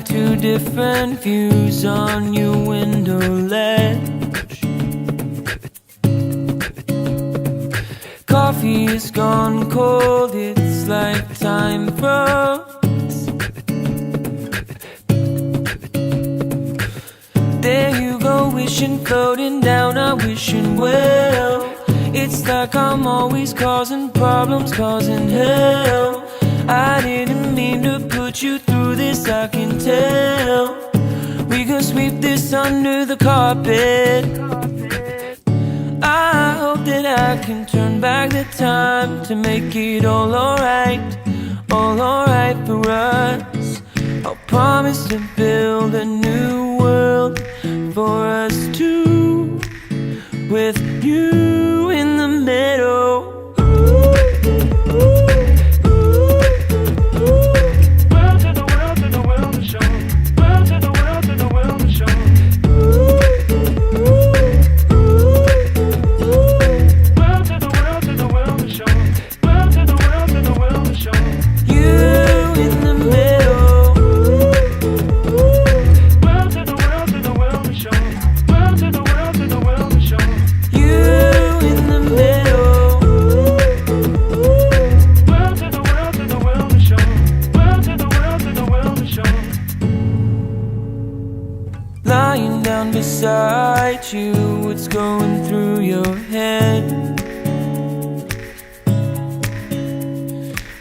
two different views on your window ledge. Coffee is gone cold, it's like time froze. There you go, wishing, floating down our wishing well. It's like I'm always causing problems, causing hell. I didn't mean to put you through this, I can tell. We can sweep this under the carpet. I hope that I can turn back the time to make it all alright for us. I'll promise to build a new world for us two, with you in the middle. Lying down beside you, what's going through your head?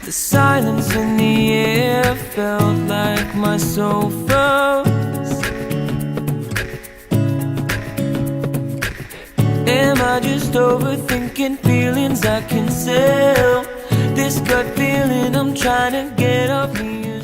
The silence in the air felt like my soul froze. Am I just overthinking feelings I can sell? This gut feeling I'm trying to get off me.